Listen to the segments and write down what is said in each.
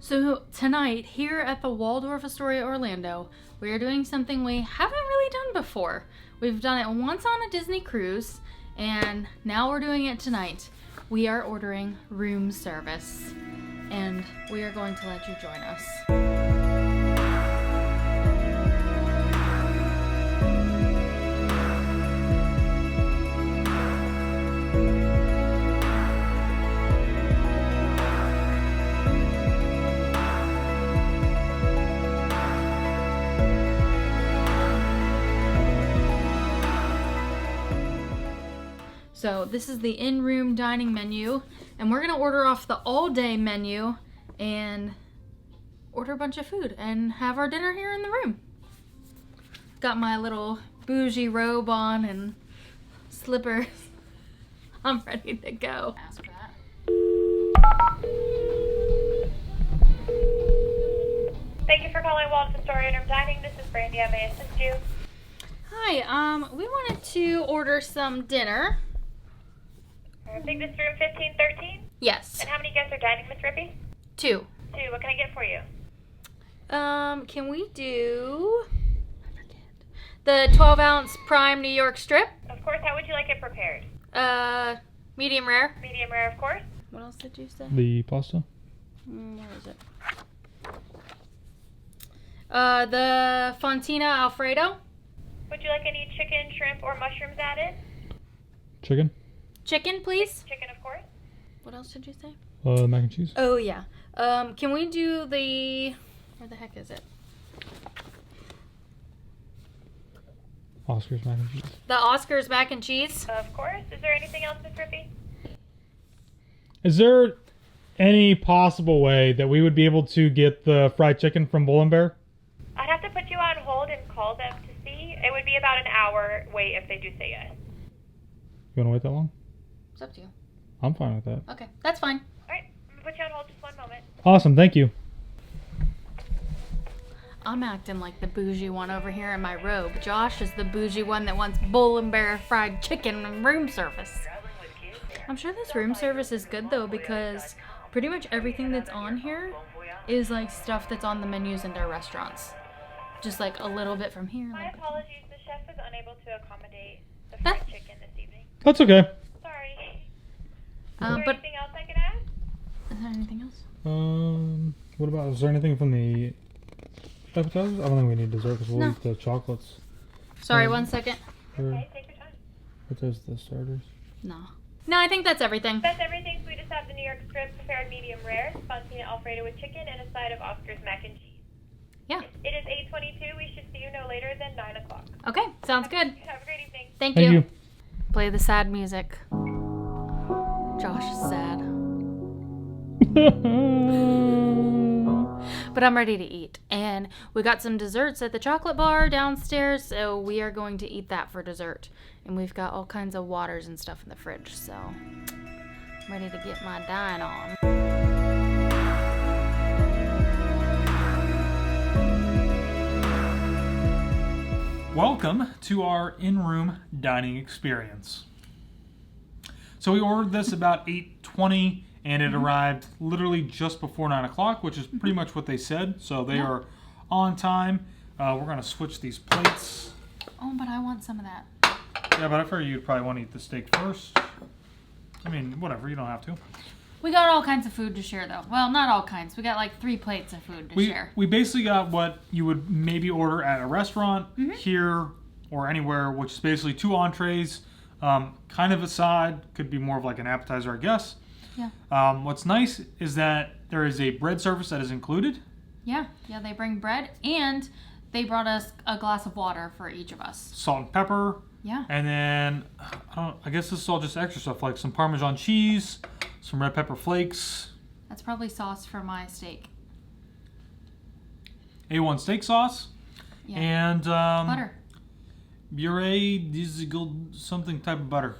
So tonight, here at the Waldorf Astoria, Orlando, we are doing something we haven't really done before. We've done it once on a Disney cruise, and now we're doing it tonight. We are ordering room service, and we are going to let you join us. So this is the in-room dining menu, and we're gonna order off the all-day menu and order a bunch of food and have our dinner here in the room. Got my little bougie robe on and slippers. I'm ready to go. Ask for that. Thank you for calling Waldorf Astoria in-room dining. This is Brandy. I may assist you. Hi, we wanted to order some dinner. I think this is room 1513. Yes. And how many guests are dining, Miss Rippy? 2. 2. What can I get for you? Can we do, I forget, the 12-ounce prime New York strip? Of course. How would you like it prepared? Medium rare. Medium rare, of course. What else did you say? The pasta? Where is it? The Fontina Alfredo. Would you like any chicken, shrimp, or mushrooms added? Chicken? Chicken, please. Chicken, of course. What else did you say? Mac and cheese? Oh, yeah. Can we do the, where the heck is it? Oscar's mac and cheese. The Oscar's mac and cheese. Of course. Is there anything else, Miss Rippy? Is there any possible way that we would be able to get the fried chicken from Bull and Bear? I'd have to put you on hold and call them to see. It would be about an hour wait if they do say yes. You want to wait that long? It's up to you. I'm fine with that. Okay, that's fine. All right. I'm going to put you on hold just one moment. Awesome, thank you. I'm acting like the bougie one over here in my robe. Josh is the bougie one that wants Bull and Bear fried chicken and room service. I'm sure this room service is good though, because pretty much everything that's on here is like stuff that's on the menus in their restaurants. Just like a little bit from here. My apologies. The chef is unable to accommodate the fried chicken this evening. That's okay. Sorry. Is But there anything else I can add? is there anything else? What about, is there anything from the appetizers? I don't think we need dessert because we'll No. eat the chocolates. Sorry, 1 second. Okay, take your time. What is the starters? No. No, I think that's everything. That's everything. So we just have the New York strip prepared medium rare, Fontina Alfredo with chicken, and a side of Oscar's mac and cheese. Yeah. It is 8:22. We should see you no later than 9 o'clock. Okay, sounds good. Have a great evening. Thank Thank you. you. Play the sad music. Josh is sad. But I'm ready to eat. And we got some desserts at the chocolate bar downstairs, so we are going to eat that for dessert. And we've got all kinds of waters and stuff in the fridge, so I'm ready to get my dine on. Welcome to our in-room dining experience. So we ordered this about 8:20 and it arrived literally just before 9 o'clock, which is pretty much what they said. So they are on time. We're going to switch these plates. Oh, but I want some of that. Yeah, but I figure you'd probably want to eat the steak first. I mean, whatever, you don't have to. We got all kinds of food to share, though. Well, not all kinds. We got like 3 plates of food to share. We basically got what you would maybe order at a restaurant here or anywhere, which is basically 2 entrees, kind of a side, could be more of like an appetizer, I guess. Yeah. What's nice is that there is a bread service that is included. Yeah, they bring bread, and they brought us a glass of water for each of us. Salt and pepper. Yeah. And then, I guess this is all just extra stuff, like some Parmesan cheese, some red pepper flakes. That's probably sauce for my steak. A1 steak sauce. Yeah. And Butter. something type of butter.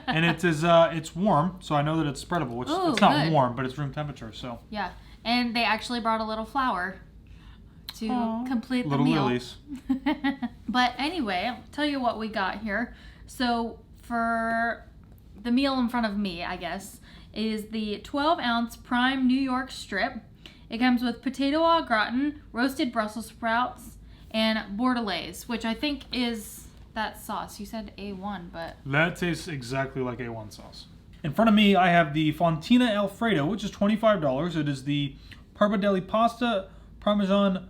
And it's warm, so I know that it's spreadable, which Ooh, it's not good. warm, but it's room temperature, so. Yeah, and they actually brought a little flour to complete the Little meal. lilies. But anyway, I'll tell you what we got here. So for the meal in front of me, I guess, is the 12-ounce prime New York strip. It comes with potato au gratin, roasted Brussels sprouts, and bordelaise, which I think is that sauce. You said A1, but... That tastes exactly like A1 sauce. In front of me, I have the Fontina Alfredo, which is $25. It is the Parpadelli pasta, Parmesan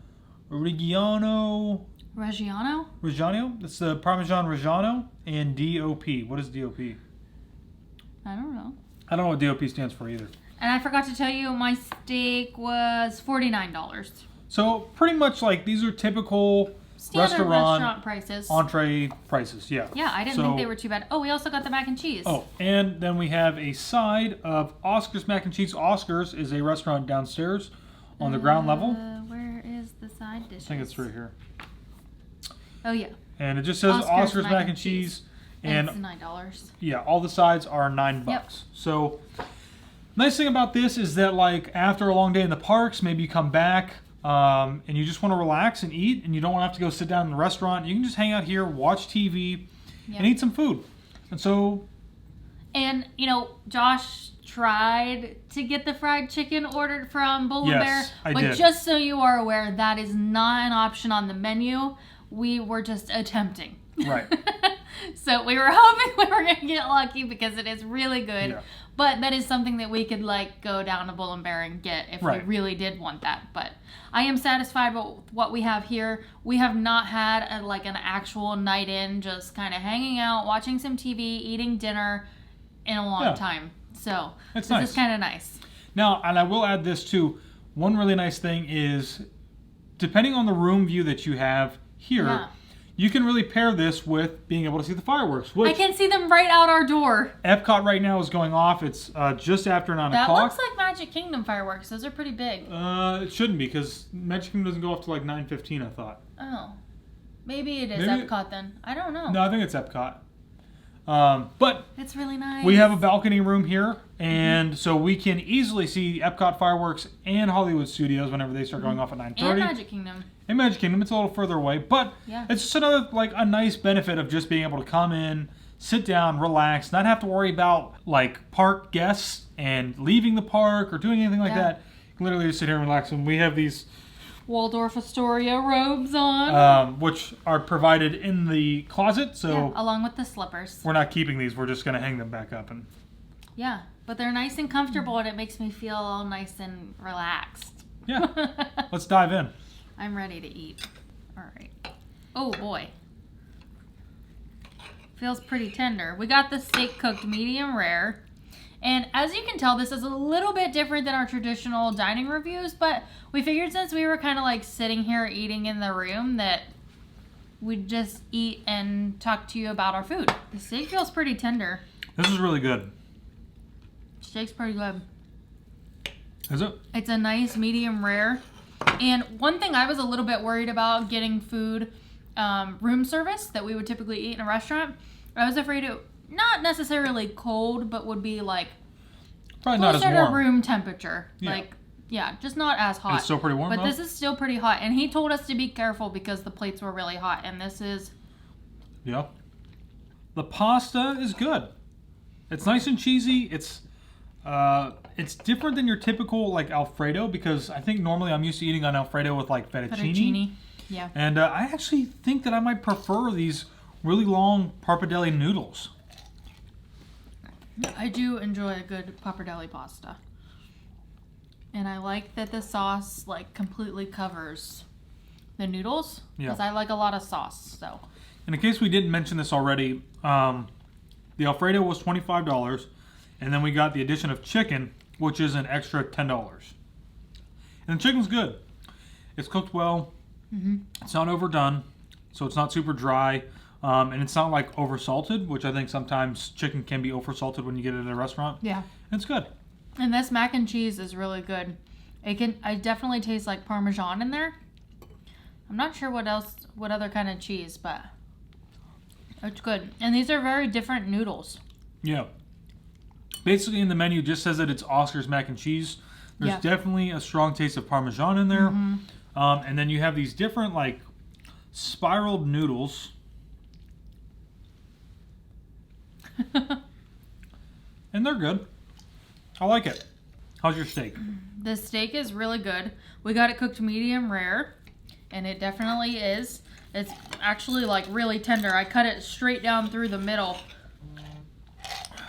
Reggiano... Reggiano? It's the Parmesan Reggiano and DOP. What is DOP? I don't know. I don't know what DOP stands for either. And I forgot to tell you, my steak was $49. So pretty much like these are typical Standard restaurant prices. entree prices. Yeah. Yeah, I didn't think they were too bad. Oh, we also got the mac and cheese. Oh, and then we have a side of Oscar's Mac and Cheese. Oscar's is a restaurant downstairs on the ground level. Where is the side dish? I think it's right here. Oh, yeah. And it just says Oscar's Mac and Cheese. And it's $9. Yeah, all the sides are $9. Yep. So, nice thing about this is that like after a long day in the parks, maybe you come back and you just want to relax and eat, and you don't want to have to go sit down in the restaurant. You can just hang out here, watch TV, and eat some food. And so, and you know, Josh tried to get the fried chicken ordered from Bull and Bear, I but did. just so you are aware, that is not an option on the menu. We were just attempting. Right. So we were hoping we were going to get lucky because it is really good. Yeah. But that is something that we could like go down to Bull and Bear and get if we really did want that. But I am satisfied with what we have here. We have not had an actual night in, just kind of hanging out, watching some TV, eating dinner in a long time. So It's this nice. is kind of nice. Now, and I will add this too. One really nice thing is, depending on the room view that you have here, you can really pair this with being able to see the fireworks. Which I can see them right out our door. Epcot right now is going off. It's just after 9 That o'clock. looks like Magic Kingdom fireworks. Those are pretty big. It shouldn't be, because Magic Kingdom doesn't go off to like 9:15, I thought. Oh. Maybe it is Maybe- Epcot then. I don't know. No, I think it's Epcot. But It's really nice. we have a balcony room here, and so we can easily see Epcot fireworks and Hollywood Studios whenever they start going off at 9:30. And Magic Kingdom. In Magic Kingdom, it's a little further away, but it's just another a nice benefit of just being able to come in, sit down, relax, not have to worry about like park guests and leaving the park or doing anything like that. You can literally just sit here and relax. And we have these Waldorf Astoria robes on. which are provided in the closet, so along with the slippers. we're not keeping these. We're just going to hang them back up. And Yeah, but they're nice and comfortable, and it makes me feel all nice and relaxed. yeah, let's dive in. I'm ready to eat. All right. Oh boy. Feels pretty tender. We got the steak cooked medium rare. And as you can tell, this is a little bit different than our traditional dining reviews, but we figured since we were kind of like sitting here eating in the room that we'd just eat and talk to you about our food. The steak feels pretty tender. This is really good. Steak's pretty good. Is it? It's a nice medium rare. And one thing I was a little bit worried about getting food room service that we would typically eat in a restaurant, I was afraid it not necessarily cold, but would be like Probably not as closer warm. to room temperature. Yeah. Like, yeah, just not as hot. It's still pretty warm, But though? this is still pretty hot. And he told us to be careful because the plates were really hot. And this is... Yeah. The pasta is good. It's nice and cheesy. It's different than your typical like Alfredo, because I think normally I'm used to eating on Alfredo with like fettuccine. Yeah. And I actually think that I might prefer these really long pappardelle noodles. I do enjoy a good pappardelle pasta. And I like that the sauce like completely covers the noodles. Because I like a lot of sauce, so. And in case we didn't mention this already, the Alfredo was $25. And then we got the addition of chicken, which is an extra $10. And the chicken's good. It's cooked well. Mm-hmm. It's not overdone, so it's not super dry. And it's not like over-salted, which I think sometimes chicken can be over-salted when you get it at a restaurant. Yeah. It's good. And this mac and cheese is really good. I definitely taste like Parmesan in there. I'm not sure what other kind of cheese, but it's good. And these are very different noodles. Yeah. Basically, in the menu, it just says that it's Oscar's mac and cheese. There's definitely a strong taste of Parmesan in there. Mm-hmm. And then you have these different, like, spiraled noodles. And they're good. I like it. How's your steak? The steak is really good. We got it cooked medium rare, and it definitely is. It's actually like really tender. I cut it straight down through the middle,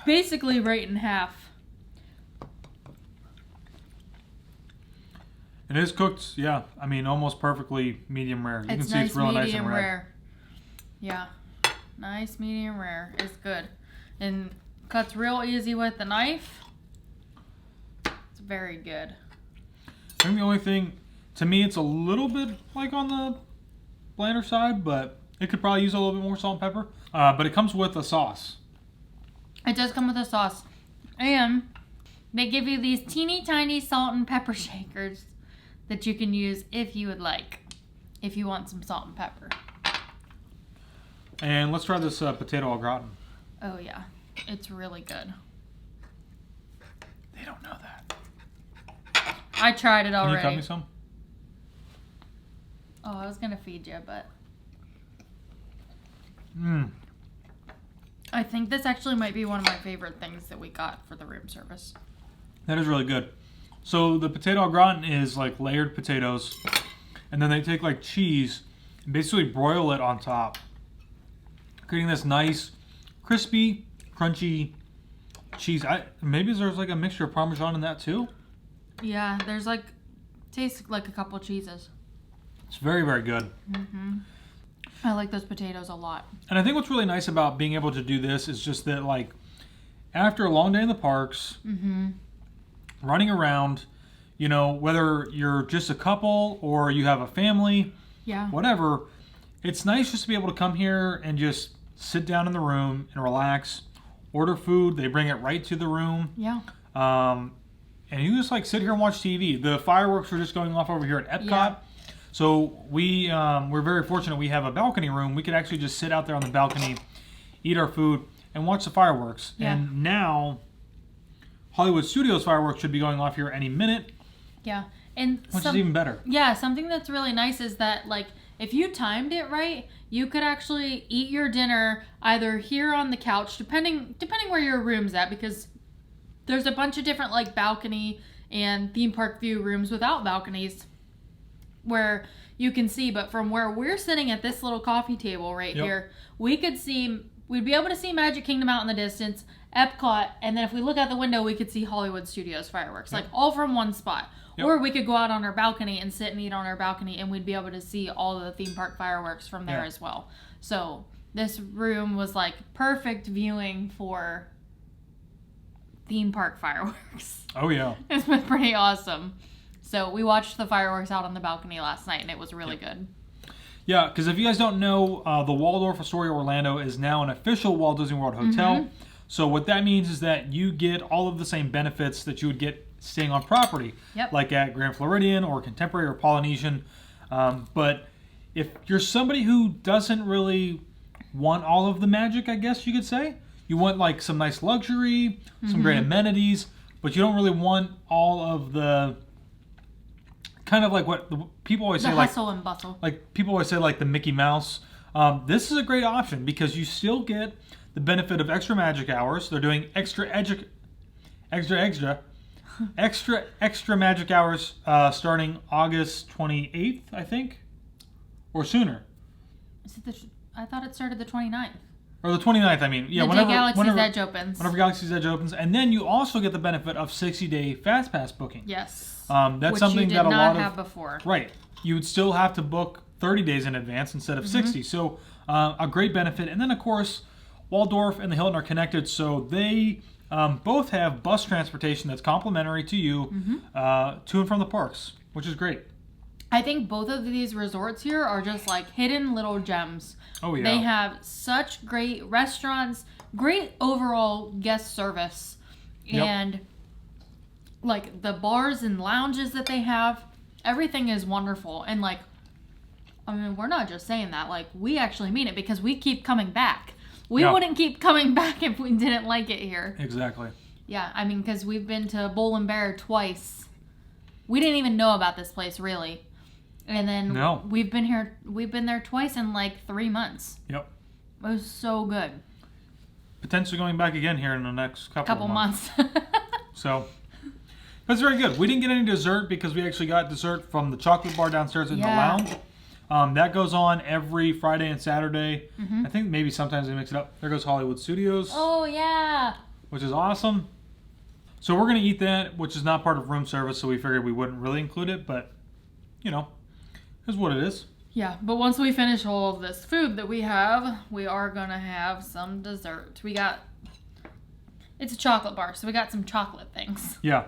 basically right in half. It is cooked, yeah. I mean, almost perfectly medium rare. You can see nice it's real nice and medium red. rare. Yeah, nice medium rare. It's good, and cuts real easy with the knife. It's very good. I think the only thing, to me, it's a little bit like on the blander side, but it could probably use a little bit more salt and pepper. But it comes with a sauce. It does come with a sauce, and they give you these teeny tiny salt and pepper shakers that you can use if you would like, if you want some salt and pepper. And let's try this potato au gratin. Oh yeah, it's really good. They don't know that. I tried it already. Can you cut me some? Oh, I was gonna feed you, but I think this actually might be one of my favorite things that we got for the room service. That is really good. So the potato au gratin is like layered potatoes, and then they take like cheese and basically broil it on top, creating this nice, crispy, crunchy cheese. Maybe there's like a mixture of Parmesan in that too. Yeah, there's like, tastes like a couple cheeses. It's very, very good. I like those potatoes a lot. And I think what's really nice about being able to do this is just that, like, after a long day in the parks, running around, you know, whether you're just a couple or you have a family, Yeah. whatever, it's nice just to be able to come here and just sit down in the room and relax, order food. They bring it right to the room. Yeah. And you just like sit here and watch TV. The fireworks are just going off over here at Epcot. Yeah. So we're very fortunate we have a balcony room. We could actually just sit out there on the balcony, eat our food, and watch the fireworks. Yeah. And now Hollywood Studios fireworks should be going off here any minute, Yeah. And which is even better. Yeah, something that's really nice is that, like, if you timed it right, you could actually eat your dinner either here on the couch, depending where your room's at, because there's a bunch of different, like, balcony and theme park view rooms without balconies where you can see, but from where we're sitting at this little coffee table right here, we'd be able to see Magic Kingdom out in the distance, Epcot, and then if we look out the window, we could see Hollywood Studios fireworks, like all from one spot. Or we could go out on our balcony and sit and eat on our balcony, and we'd be able to see all the theme park fireworks from there as well. So this room was like perfect viewing for theme park fireworks. Oh yeah. It's been pretty awesome. So we watched the fireworks out on the balcony last night, and it was really good. Yeah, because if you guys don't know, the Waldorf Astoria Orlando is now an official Walt Disney World hotel. So what that means is that you get all of the same benefits that you would get staying on property, like at Grand Floridian or Contemporary or Polynesian. But if you're somebody who doesn't really want all of the magic, I guess you could say, you want like some nice luxury, some great amenities, but you don't really want all of the kind of like what people always say, The hustle and bustle. like people always say, like the Mickey Mouse. This is a great option because you still get the benefit of extra magic hours. They're doing extra magic hours starting August 28th, I think, or sooner. Is it I thought it started the 29th. Or the 29th, I mean. Yeah, the day Galaxy's Edge opens. Whenever Galaxy's Edge opens. And then you also get the benefit of 60-day Fast Pass booking. Yes. That's Which something you that did a not lot have of... before. Right. You would still have to book 30 days in advance instead of 60. So a great benefit. And then, of course, Waldorf and the Hilton are connected, so they both have bus transportation that's complimentary to you to and from the parks, which is great. I think both of these resorts here are just like hidden little gems. Oh, yeah. They have such great restaurants, great overall guest service, and like the bars and lounges that they have, everything is wonderful. And like, I mean, we're not just saying that, like we actually mean it because we keep coming back. We wouldn't keep coming back if we didn't like it here. Exactly. Yeah, I mean, because we've been to Bull and Bear twice. We didn't even know about this place, really. And then we've been there twice in like 3 months. Yep. It was so good. Potentially going back again here in the next couple Months. So, That's very good. We didn't get any dessert because we actually got dessert from the chocolate bar downstairs in the Yeah. lounge. That goes on every Friday and Saturday. I think maybe sometimes they mix it up. There goes Hollywood Studios, Oh, yeah. which is awesome. So we're going to eat that, which is not part of room service, so we figured we wouldn't really include it, but, you know, is what it is. Yeah, but once we finish all of this food that we have, we are going to have some dessert. It's a chocolate bar, so we got some chocolate things. Yeah.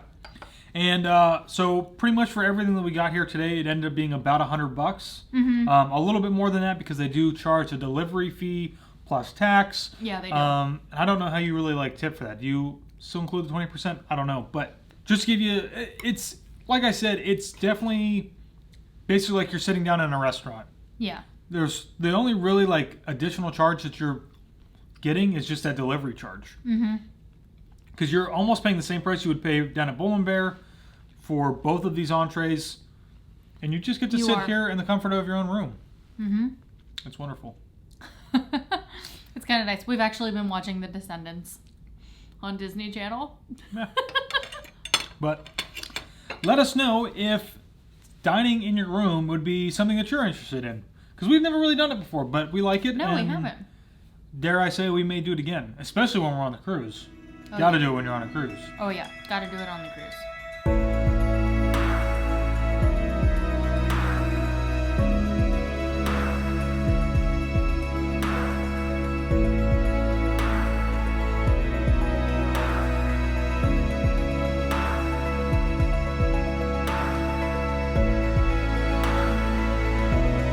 And so pretty much for everything that we got here today, it ended up being about $100. Mm-hmm. A little bit more than that because they do charge a delivery fee plus tax. Yeah, they do. I don't know how you really like tip for that. Do you still include the 20%? I don't know. But just to give you, it's, like I said, it's definitely basically like you're sitting down in a restaurant. Yeah. There's the only really like additional charge that you're getting is just that delivery charge. Mm-hmm. Because you're almost paying the same price you would pay down at Bull and Bear for both of these entrees. And you just get to sit here in the comfort of your own room. Mm-hmm. It's wonderful. It's kind of nice. We've actually been watching The Descendants on Disney Channel. Yeah. But let us know if dining in your room would be something that you're interested in. Because we've never really done it before, but we like it. No, we haven't. Dare I say we may do it again, especially when we're on the cruise. Gotta do it when you're on a cruise. Oh, yeah. Gotta do it on the cruise.